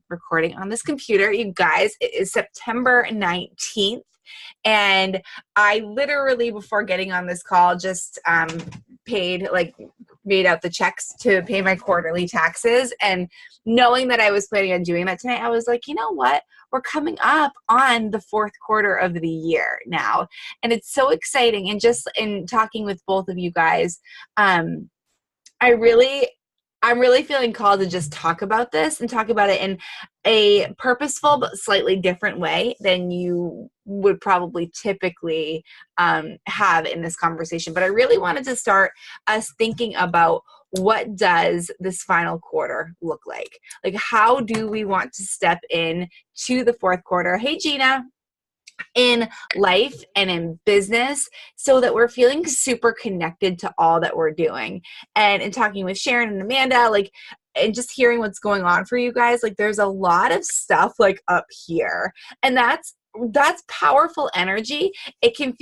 recording on this computer. You guys, it is September 19th. And I literally, before getting on this call, just made out the checks to pay my quarterly taxes. And knowing that I was planning on doing that tonight, I was like, you know what? We're coming up on the fourth quarter of the year now. And it's so exciting. And just in talking with both of you guys, I'm really feeling called to just talk about this and talk about it in a purposeful but slightly different way than you would probably typically have in this conversation. But I really wanted to start us thinking about, what does this final quarter look like? Like, how do we want to step in to the fourth quarter? Hey, Gina. In life and in business, so that we're feeling super connected to all that we're doing. And in talking with Sharon and Amanda, and just hearing what's going on for you guys, there's a lot of stuff up here, and that's powerful energy. It can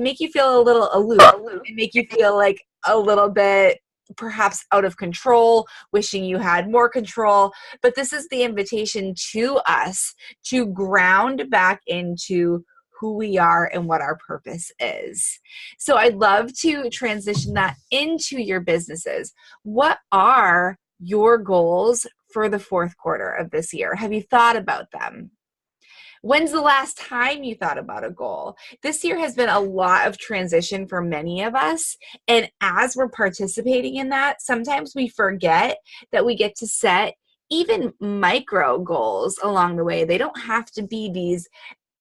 make you feel a little aloof and make you feel a little bit perhaps out of control, wishing you had more control. But this is the invitation to us to ground back into who we are and what our purpose is. So I'd love to transition that into your businesses. What are your goals for the fourth quarter of this year? Have you thought about them? When's the last time you thought about a goal? This year has been a lot of transition for many of us. And as we're participating in that, sometimes we forget that we get to set even micro goals along the way. They don't have to be these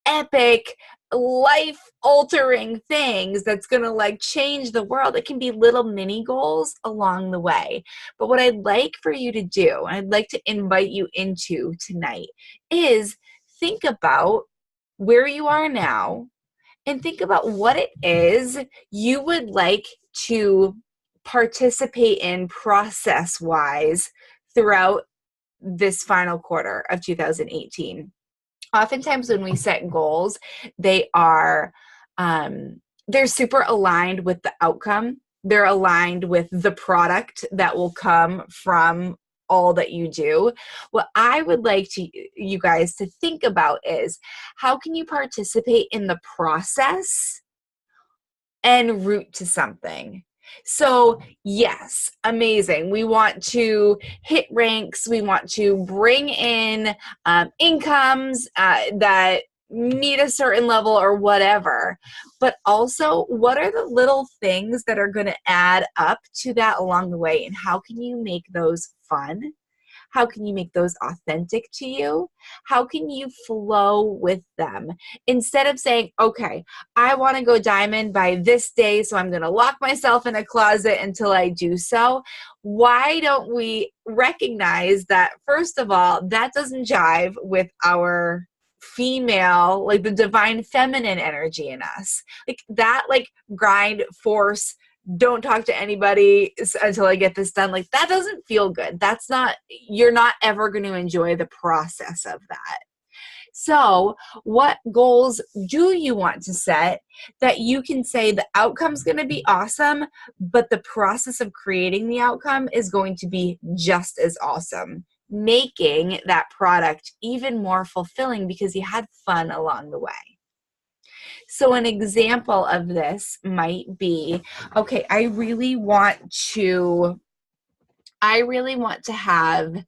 epic, life-altering things that's going to change the world. It can be little mini goals along the way. But what I'd like for you to do, and I'd like to invite you into tonight, is think about where you are now and think about what it is you would like to participate in process-wise throughout this final quarter of 2018. Oftentimes when we set goals, they're super aligned with the outcome. They're aligned with the product that will come from all that you do. What I would like you guys to think about is, how can you participate in the process and root to something? So yes, amazing. We want to hit ranks. We want to bring in incomes that meet a certain level or whatever. But also, what are the little things that are going to add up to that along the way? And how can you make those fun? How can you make those authentic to you? How can you flow with them? Instead of saying, okay, I want to go diamond by this day, so I'm going to lock myself in a closet until I do so. Why don't we recognize that, first of all, that doesn't jive with our female, the divine feminine energy in us. That grind, force, don't talk to anybody until I get this done. That doesn't feel good. You're not ever going to enjoy the process of that. So what goals do you want to set that you can say the outcome's going to be awesome, but the process of creating the outcome is going to be just as awesome, making that product even more fulfilling because you had fun along the way. So an example of this might be, okay, I really want to have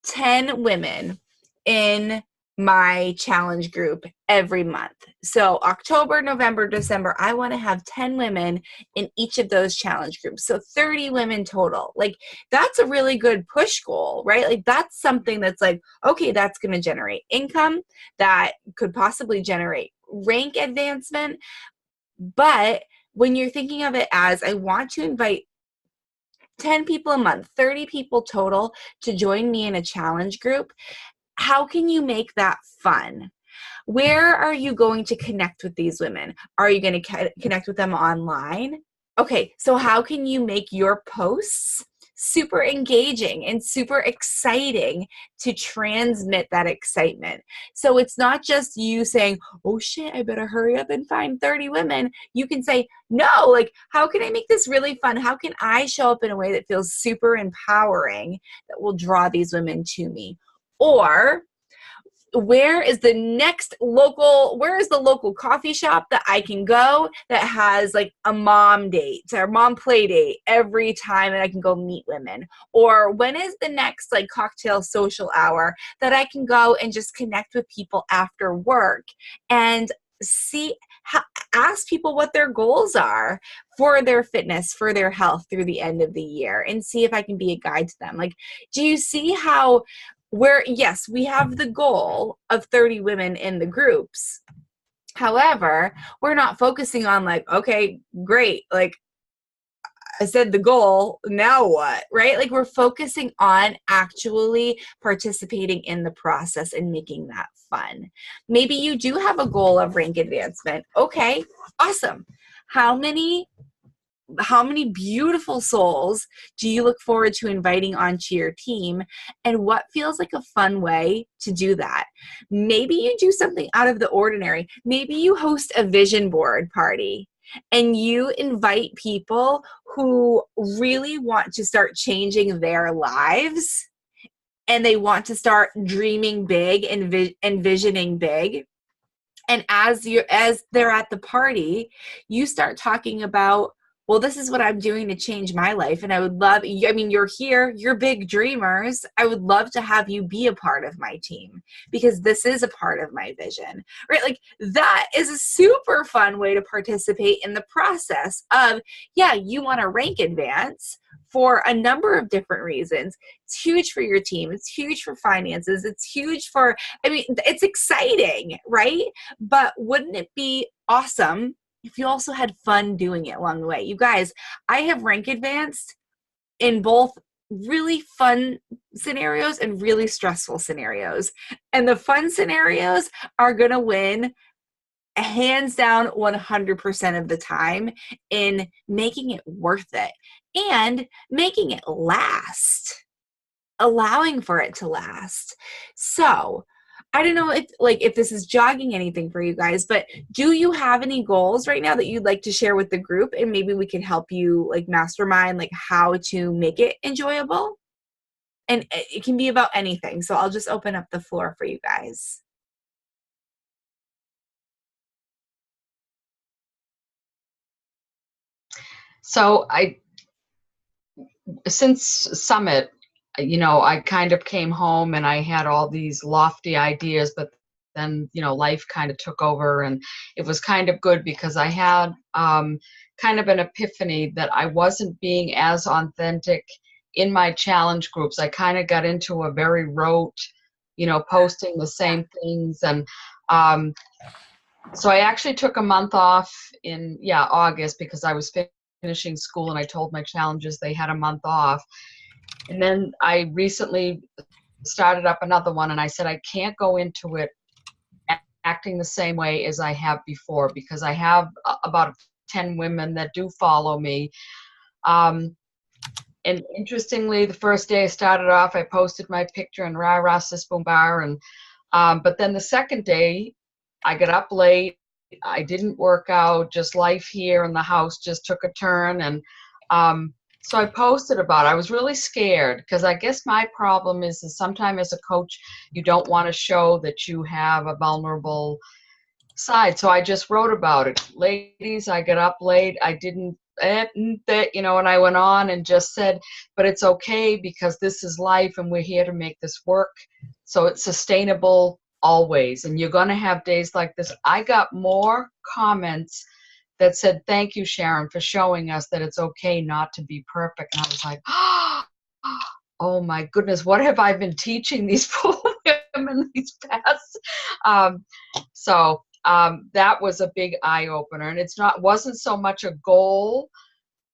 10 women in my challenge group every month. So October, November, December, I want to have 10 women in each of those challenge groups. So 30 women total. That's a really good push goal, right? That's something that's okay, that's going to generate income, that could possibly generate rank advancement. But when you're thinking of it as, I want to invite 10 people a month, 30 people total to join me in a challenge group, how can you make that fun? Where are you going to connect with these women? Are you going to connect with them online? Okay, so how can you make your posts super engaging and super exciting to transmit that excitement? So it's not just you saying, oh shit, I better hurry up and find 30 women. You can say, no, how can I make this really fun? How can I show up in a way that feels super empowering that will draw these women to me? Or where is the local coffee shop that I can go that has like a mom date or mom play date every time, and I can go meet women? Or when is the next like cocktail social hour that I can go and just connect with people after work and see how, ask people what their goals are for their fitness, for their health through the end of the year, and see if I can be a guide to them. Like, do you see how yes, we have the goal of 30 women in the groups. However, we're not focusing on like, okay, great. Like I said, the goal, now what, right? Like we're focusing on actually participating in the process and making that fun. Maybe you do have a goal of rank advancement. Okay, awesome. How many beautiful souls do you look forward to inviting onto your team, and what feels like a fun way to do that? Maybe you do something out of the ordinary. Maybe you host a vision board party and you invite people who really want to start changing their lives, and they want to start dreaming big and envisioning big. And as they're at the party, you start talking about, well, this is what I'm doing to change my life. And I would love, I mean, you're here, you're big dreamers. I would love to have you be a part of my team because this is a part of my vision, right? Like that is a super fun way to participate in the process of, yeah, you want to rank advance for a number of different reasons. It's huge for your team. It's huge for finances. It's huge for, I mean, it's exciting, right? But wouldn't it be awesome if you also had fun doing it along the way? You guys, I have rank advanced in both really fun scenarios and really stressful scenarios. And the fun scenarios are going to win hands down 100% of the time in making it worth it and making it last, allowing for it to last. So I don't know if this is jogging anything for you guys, but do you have any goals right now that you'd like to share with the group, and maybe we can help you like mastermind like how to make it enjoyable? And it can be about anything. So I'll just open up the floor for you guys. So since Summit, I kind of came home and I had all these lofty ideas, but then, life kind of took over, and it was kind of good because I had kind of an epiphany that I wasn't being as authentic in my challenge groups. I kind of got into a very rote, posting the same things. And so I actually took a month off in, August, because I was finishing school and I told my challenges they had a month off. And then I recently started up another one, and I said I can't go into it acting the same way as I have before, because I have about 10 women that do follow me. And interestingly, the first day I started off, I posted my picture in Rah Rah Sis Boom Bar, and but then the second day, I got up late. I didn't work out. Just life here in the house just took a turn, and so I posted about it. I was really scared because I guess my problem is sometimes as a coach, you don't want to show that you have a vulnerable side. So I just wrote about it. Ladies, I got up late. I didn't, and I went on and just said, but it's okay because this is life and we're here to make this work. So it's sustainable always. And you're going to have days like this. I got more comments that said, thank you, Sharon, for showing us that it's okay not to be perfect. And I was like, oh my goodness, what have I been teaching these poor women these past? So that was a big eye opener. And wasn't so much a goal,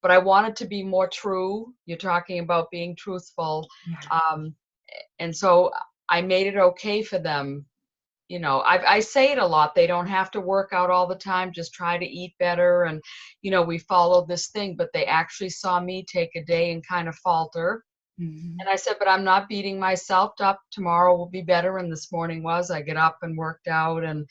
but I wanted to be more true. You're talking about being truthful. And so I made it okay for them. I say it a lot. They don't have to work out all the time. Just try to eat better. And, we follow this thing, but they actually saw me take a day and kind of falter. Mm-hmm. And I said, but I'm not beating myself up. Tomorrow will be better. And this morning was. I get up and worked out. And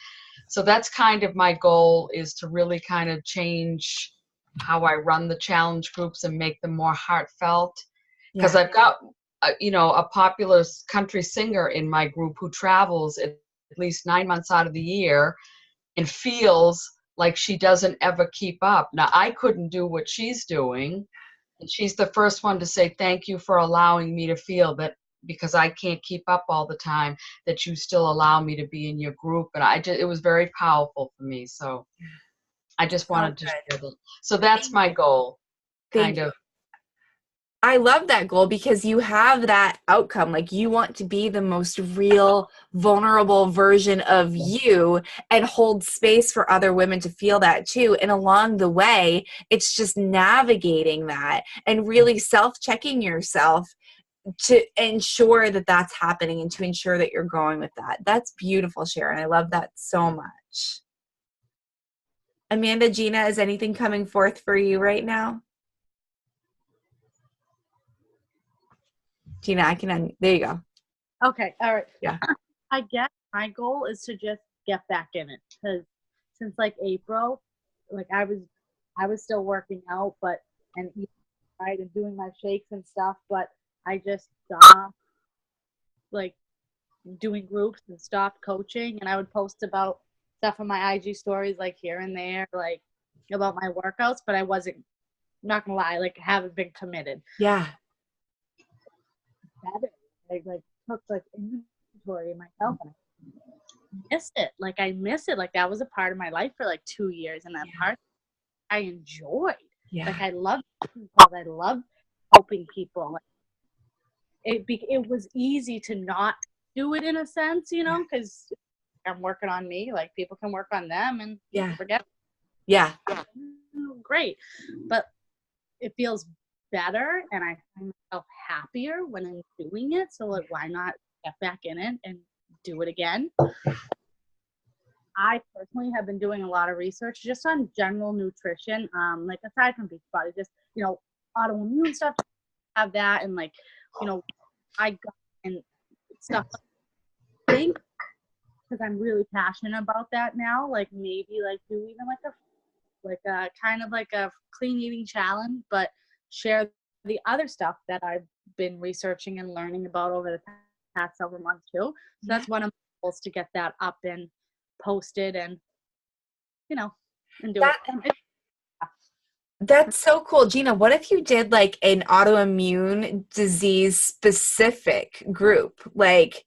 so that's kind of my goal, is to really kind of change how I run the challenge groups and make them more heartfelt. Because I've got a popular country singer in my group who travels at least 9 months out of the year and feels like she doesn't ever keep up. Now, I couldn't do what she's doing. And she's the first one to say, thank you for allowing me to feel that, because I can't keep up all the time, that you still allow me to be in your group. And it was very powerful for me. So I just wanted to share that. So that's my goal, kind of. I love that goal because you have that outcome. Like, you want to be the most real, vulnerable version of you and hold space for other women to feel that too. And along the way, it's just navigating that and really self-checking yourself to ensure that that's happening and to ensure that you're going with that. That's beautiful, Sharon. I love that so much. Amanda, Gina, is anything coming forth for you right now? Gina, there you go. Okay, all right. Yeah. I guess my goal is to just get back in it, because since like April, like I was still working out, and eating right and doing my shakes and stuff, but I just stopped like doing groups and stopped coaching, and I would post about stuff on my IG stories like here and there, like about my workouts, but I wasn't, I'm not gonna lie, like I haven't been committed. Yeah. I took like inventory of myself, and I missed it. Like I missed it. Like that was a part of my life for like 2 years, and that part I enjoyed. Yeah. Like I loved people. I loved helping people. Like, it was easy to not do it in a sense, because I'm working on me. Like people can work on them and forget. Yeah. Great, but it feels better, and I find myself happier when I'm doing it. So like, why not get back in it and do it again? I personally have been doing a lot of research just on general nutrition, like aside from Beachbody, just autoimmune stuff, have that, and I got and stuff. I think because I'm really passionate about that now, like maybe like do even like a kind of like a clean eating challenge, but share the other stuff that I've been researching and learning about over the past several months too. So that's one of my goals, to get that up and posted and and do it. That's so cool. Gina, what if you did like an autoimmune disease specific group, like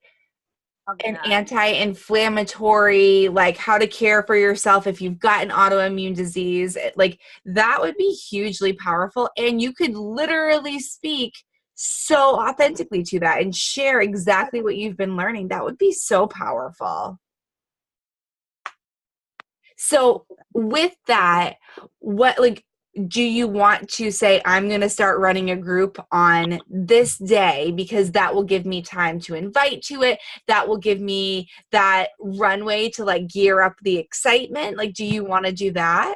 an anti-inflammatory, like how to care for yourself if you've got an autoimmune disease? Like that would be hugely powerful, and you could literally speak so authentically to that and share exactly what you've been learning. That would be so powerful. So with that, do you want to say, I'm going to start running a group on this day because that will give me time to invite to it? That will give me that runway to like gear up the excitement. Like, do you want to do that?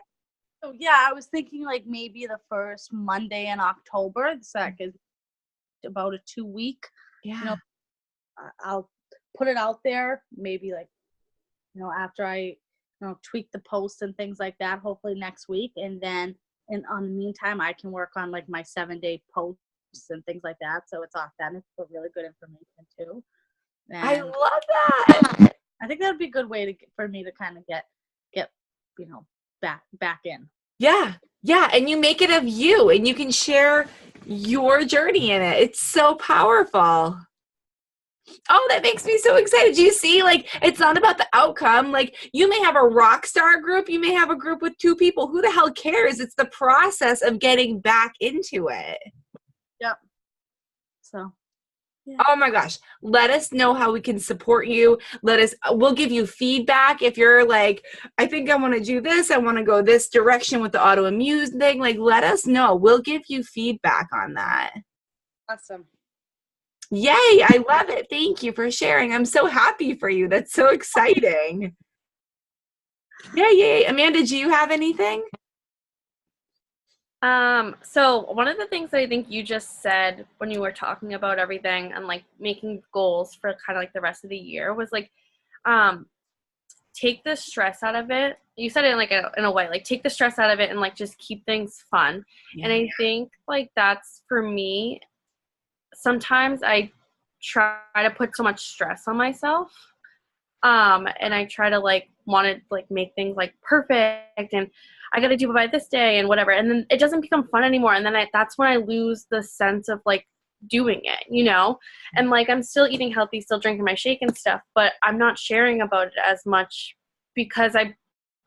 Oh, yeah, I was thinking like maybe the first Monday in October. So that is about a 2-week. Yeah. I'll put it out there maybe like, after I tweak the posts and things like that, hopefully next week. And then on the meantime, I can work on like my 7-day posts and things like that. So it's authentic, but really good information too. And I love that. I think that would be a good way for me to kind of get back in. Yeah. Yeah. And you make it of you, and you can share your journey in it. It's so powerful. Oh, that makes me so excited. Do you see, like, it's not about the outcome. Like, you may have a rock star group. You may have a group with 2 people. Who the hell cares? It's the process of getting back into it. Yep. So, yeah. Oh my gosh. Let us know how we can support you. We'll give you feedback. If you're like, I think I want to do this, I want to go this direction with the autoimmune thing, like, let us know. We'll give you feedback on that. Awesome. Yay, I love it. Thank you for sharing. I'm so happy for you. That's so exciting. Yay. Amanda, do you have anything? So one of the things that I think you just said when you were talking about everything and like making goals for kind of like the rest of the year was like, take the stress out of it. You said it in like in a way, like take the stress out of it and like just keep things fun. Yeah. And I think like that's for me sometimes I try to put so much stress on myself. And I try to like want to like make things like perfect and I got to do it by this day and whatever. And then it doesn't become fun anymore. And then that's when I lose the sense of like doing it, you know? And like, I'm still eating healthy, still drinking my shake and stuff, but I'm not sharing about it as much because I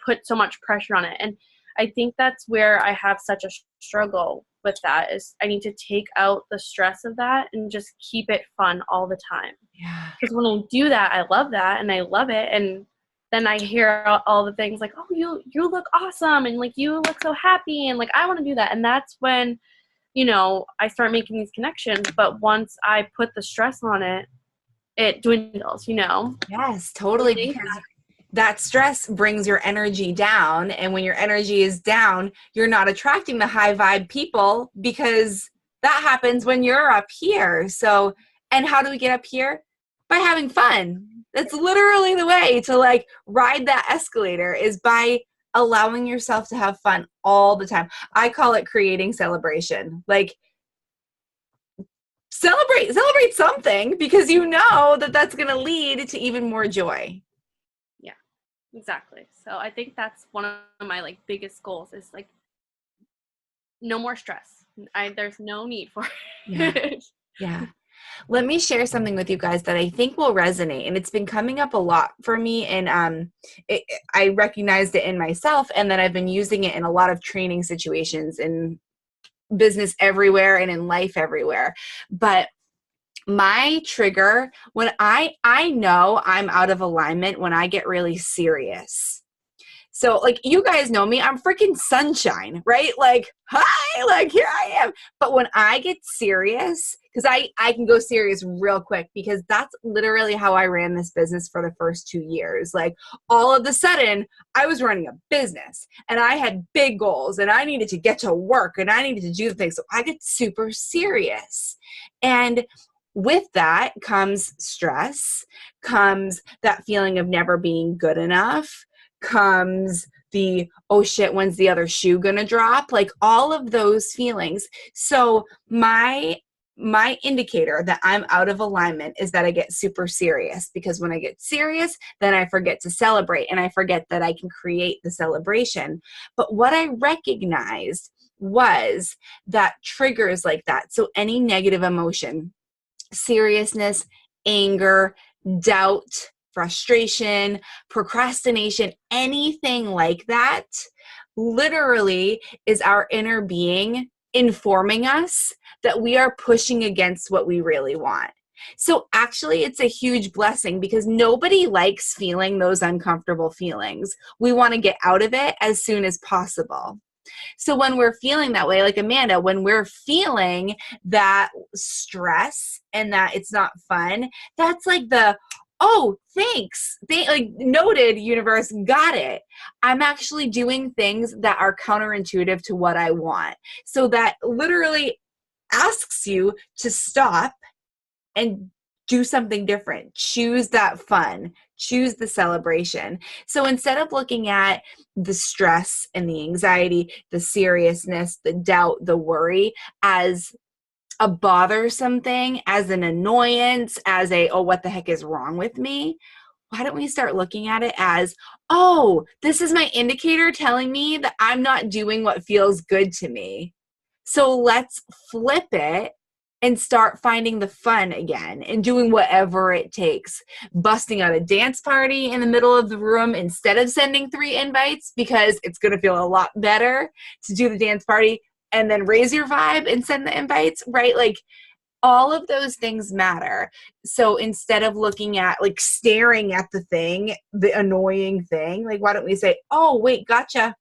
put so much pressure on it. And I think that's where I have such a struggle with that is I need to take out the stress of that and just keep it fun all the time. Yeah. Because when I do that, I love that and I love it. And then I hear all the things like, oh, you look awesome. And like, you look so happy. And like, I want to do that. And that's when, you know, I start making these connections. But once I put the stress on it, it dwindles, you know? Yes, totally. Because that stress brings your energy down. And when your energy is down, you're not attracting the high vibe people because that happens when you're up here. So, and how do we get up here? By having fun. That's literally the way to like ride that escalator is by allowing yourself to have fun all the time. I call it creating celebration. Like celebrate something because you know that that's going to lead to even more joy. Exactly. So I think that's one of my like biggest goals is like no more stress. There's no need for it. Yeah. Let me share something with you guys that I think will resonate, and it's been coming up a lot for me. And I recognized it in myself, and then I've been using it in a lot of training situations in business everywhere and in life everywhere. But my trigger when I know I'm out of alignment when I get really serious. So like you guys know me, I'm freaking sunshine, right? Like, hi, like here I am. But when I get serious, because I can go serious real quick because that's literally how I ran this business for the first 2 years. Like all of a sudden I was running a business and I had big goals and I needed to get to work and I needed to do the things. So I get super serious. And with that comes stress, comes that feeling of never being good enough, comes the, oh shit, when's the other shoe gonna drop? Like all of those feelings. So my indicator that I'm out of alignment is that I get super serious because when I get serious, then I forget to celebrate and I forget that I can create the celebration. But what I recognized was that triggers like that. So any negative emotion, seriousness, anger, doubt, frustration, procrastination, anything like that, literally is our inner being informing us that we are pushing against what we really want. So actually, it's a huge blessing because nobody likes feeling those uncomfortable feelings. We want to get out of it as soon as possible. So when we're feeling that way, like Amanda, when we're feeling that stress and that it's not fun, that's like the, oh, thanks. Like noted, universe, got it. I'm actually doing things that are counterintuitive to what I want. So that literally asks you to stop and do something different. Choose that fun. Choose the celebration. So instead of looking at the stress and the anxiety, the seriousness, the doubt, the worry as a bothersome thing, as an annoyance, as a, oh, what the heck is wrong with me? Why don't we start looking at it as, oh, this is my indicator telling me that I'm not doing what feels good to me. So let's flip it and start finding the fun again and doing whatever it takes. Busting out a dance party in the middle of the room instead of sending 3 invites because it's going to feel a lot better to do the dance party and then raise your vibe and send the invites, right? Like all of those things matter. So instead of looking at like staring at the thing, the annoying thing, like why don't we say, oh, wait, gotcha.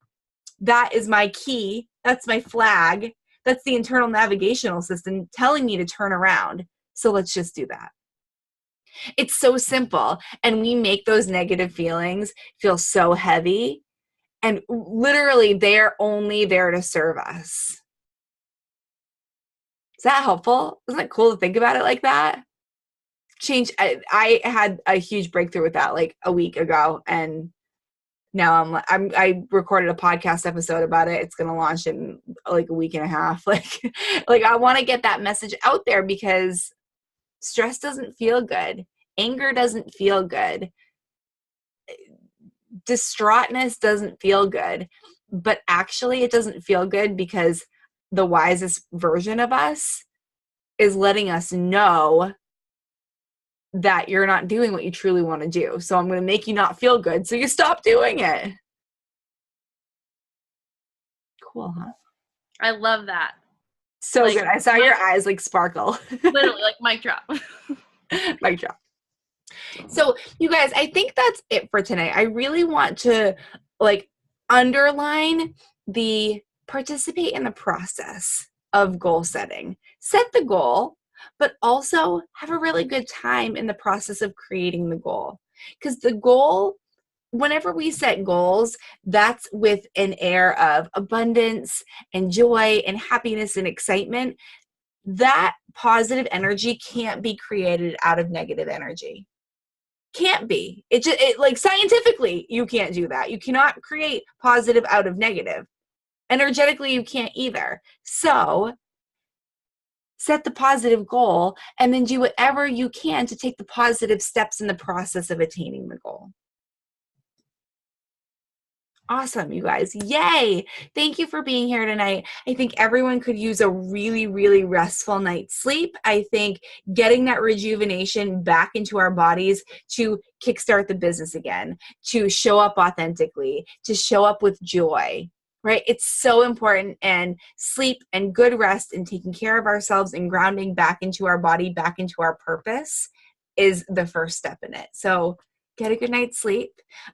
That is my key. That's my flag. That's the internal navigational system telling me to turn around. So let's just do that. It's so simple. And we make those negative feelings feel so heavy. And literally, they're only there to serve us. Is that helpful? Isn't it cool to think about it like that? I had a huge breakthrough with that like a week ago. And now I recorded a podcast episode about it. It's going to launch in like a week and a half. Like I want to get that message out there because stress doesn't feel good. Anger doesn't feel good. Distraughtness doesn't feel good. But actually it doesn't feel good because the wisest version of us is letting us know that you're not doing what you truly want to do. So I'm going to make you not feel good, so you stop doing it. Cool, huh? I love that. So Like, good. I saw your eyes like sparkle. Literally, like mic drop. Mic drop. So you guys, I think that's it for tonight. I really want to like underline the participate in the process of goal setting. Set the goal, but also have a really good time in the process of creating the goal. Because the goal, whenever we set goals, that's with an air of abundance and joy and happiness and excitement. That positive energy can't be created out of negative energy. Can't be. It like scientifically, you can't do that. You cannot create positive out of negative. Energetically, you can't either. So set the positive goal and then do whatever you can to take the positive steps in the process of attaining the goal. Awesome, you guys. Yay. Thank you for being here tonight. I think everyone could use a really, really restful night's sleep. I think getting that rejuvenation back into our bodies to kickstart the business again, to show up authentically, to show up with joy, right? It's so important. And sleep and good rest and taking care of ourselves and grounding back into our body, back into our purpose is the first step in it. So get a good night's sleep.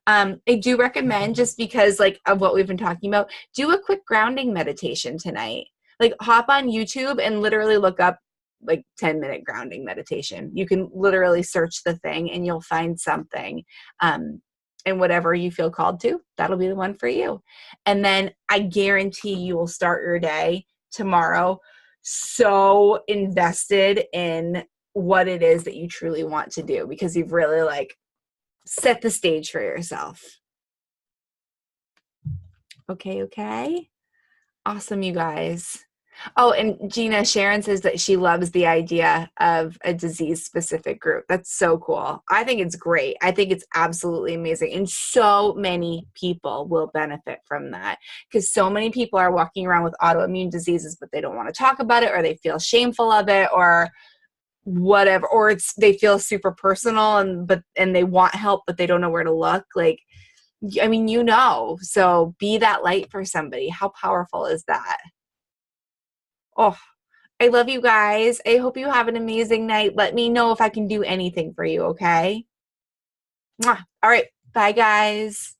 I do recommend, just because like of what we've been talking about, do a quick grounding meditation tonight. Like hop on YouTube and literally look up like 10-minute grounding meditation. You can literally search the thing and you'll find something. And whatever you feel called to, that'll be the one for you. And then I guarantee you will start your day tomorrow so invested in what it is that you truly want to do, because you've really like set the stage for yourself. Okay. Awesome, you guys. Oh, and Gina, Sharon says that she loves the idea of a disease-specific group. That's so cool. I think it's great. I think it's absolutely amazing. And so many people will benefit from that, because so many people are walking around with autoimmune diseases, but they don't want to talk about it, or they feel shameful of it, or whatever, or they feel super personal and they want help, but they don't know where to look. Like, I mean, so be that light for somebody. How powerful is that? Oh, I love you guys. I hope you have an amazing night. Let me know if I can do anything for you, okay? Mwah. All right. Bye, guys.